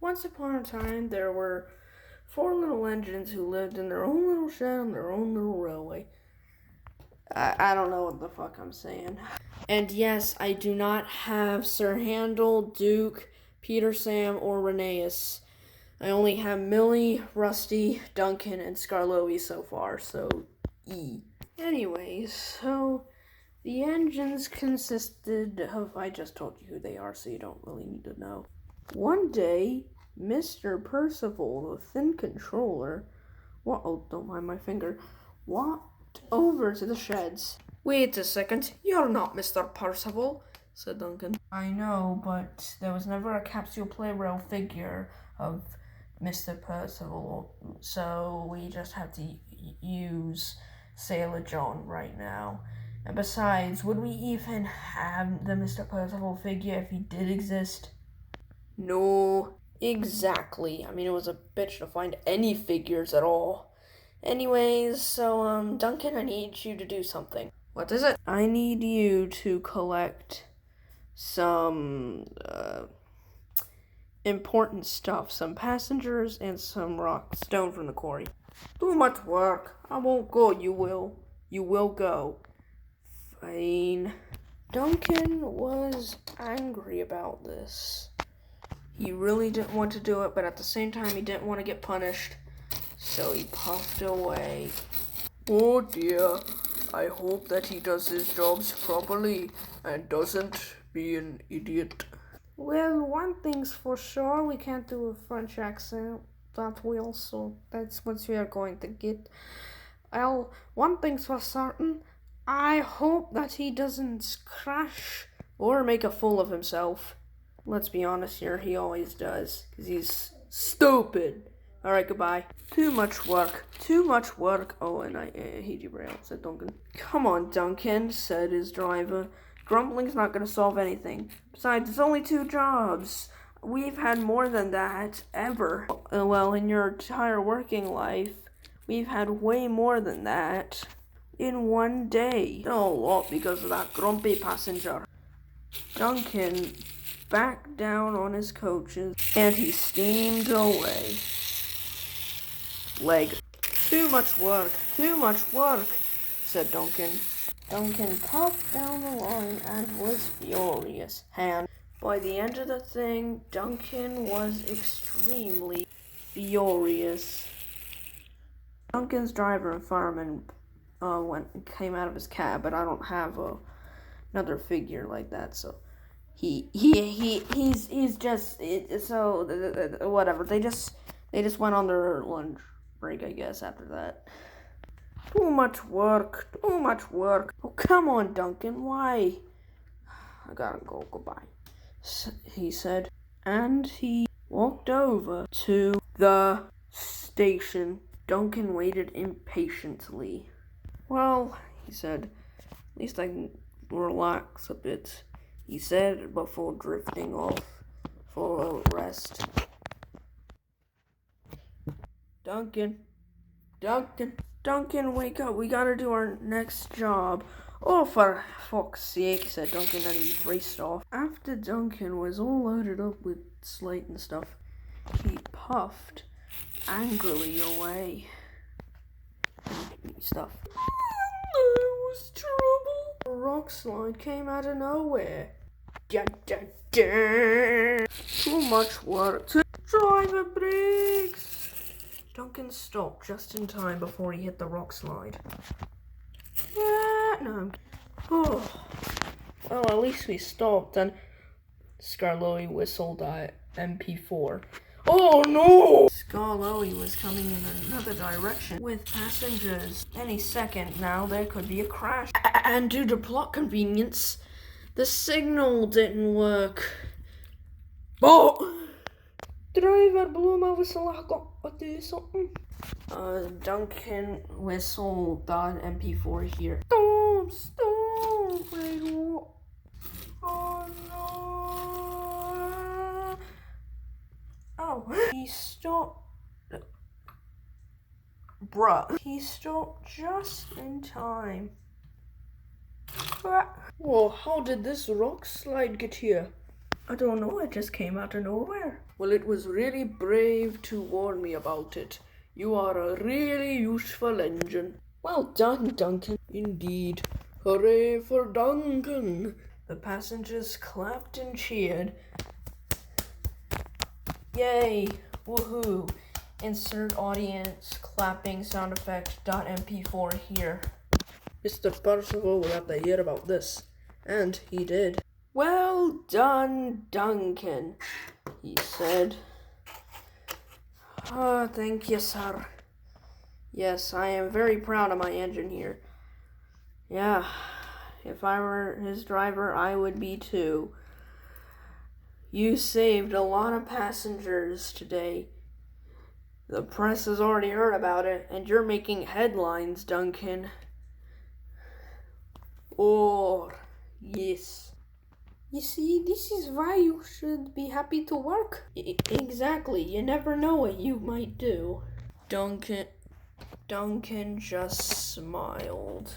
Once upon a time, there were four little engines who lived in their own little shed on their own little railway. I don't know what the fuck I'm saying. And yes, I do not have Sir Handel, Duke, Peter Sam, or Rheneas. I only have Millie, Rusty, Duncan, and Scarloey so far, so E. Anyways, so the engines consisted of, I just told you who they are, so you don't really need to know. One day, Mr. Percival, the thin controller, don't mind my finger, walked over to the sheds. Wait a second, you're not Mr. Percival, said Duncan. I know, but there was never a Capsule plarail figure of Mr. Percival, so we just have to use Sailor John right now. And besides, would we even have the Mr. Percival figure if he did exist? No, exactly. I mean, it was a bitch to find any figures at all. Anyways, so, Duncan, I need you to do something. What is it? I need you to collect some, important stuff. Some passengers and some rock stone from the quarry. Too much work. I won't go, you will. You will go. Fine. Duncan was angry about this. He really didn't want to do it, but at the same time, he didn't want to get punished. So he puffed away. Oh dear. I hope that he does his jobs properly and doesn't be an idiot. Well, one thing's for sure, we can't do a French accent that well, so that's what we are going to get. Well, one thing's for certain, I hope that he doesn't crash or make a fool of himself. Let's be honest here, he always does, because he's stupid. Alright, goodbye. Too much work. Oh, and I hate you, Braille, said Duncan. Come on, Duncan, said his driver. Grumbling's not going to solve anything. Besides, it's only 2 jobs. We've had more than that, ever. Well, in your entire working life, we've had way more than that. In one day. Oh, well, because of that grumpy passenger. Duncan backed down on his coaches, and he steamed away. Leg. Too much work, said Duncan. Duncan puffed down the line and was furious. And by the end of the thing, Duncan was extremely furious. Duncan's driver and fireman came out of his cab, but I don't have another figure like that, so he's just whatever. They just went on their lunch break, I guess, after that. Too much work. Oh, come on, Duncan, why? I gotta go, goodbye, he said, and he walked over to the station. Duncan waited impatiently. Well, he said, at least I can relax a bit, he said, before drifting off for a rest. Duncan, wake up. We gotta do our next job. Oh, for fuck's sake, said Duncan, and he raced off. After Duncan was all loaded up with slate and stuff, he puffed angrily away. Stuff. There was trouble. A rock slide came out of nowhere. Too much work. Driver brakes. Duncan stopped just in time before he hit the rock slide. No. Oh. Well, at least we stopped, and Scarloey whistled at MP4. Oh no! Scarloey was coming in another direction with passengers. Any second now, there could be a crash. And due to plot convenience, the signal didn't work. Oh! Driver, blow my whistle, I got to do something. Duncan whistled on MP4 here. Stop! Wait, what? Oh no! Oh, he stopped. Bruh. He stopped just in time. Whoa, how did this rock slide get here? I don't know, it just came out of nowhere. Well, it was really brave to warn me about it. You are a really useful engine. Well done, Duncan. Indeed. Hooray for Duncan! The passengers clapped and cheered. Yay! Woohoo! Insert audience clapping sound effect .mp4 here. Mr. Percival will have to hear about this. And he did. Well done, Duncan, he said. Oh, thank you, sir. Yes, I am very proud of my engine here. Yeah, if I were his driver, I would be too. You saved a lot of passengers today. The press has already heard about it, and you're making headlines, Duncan. Oh, yes. You see, this is why you should be happy to work. Exactly, you never know what you might do. Duncan just smiled.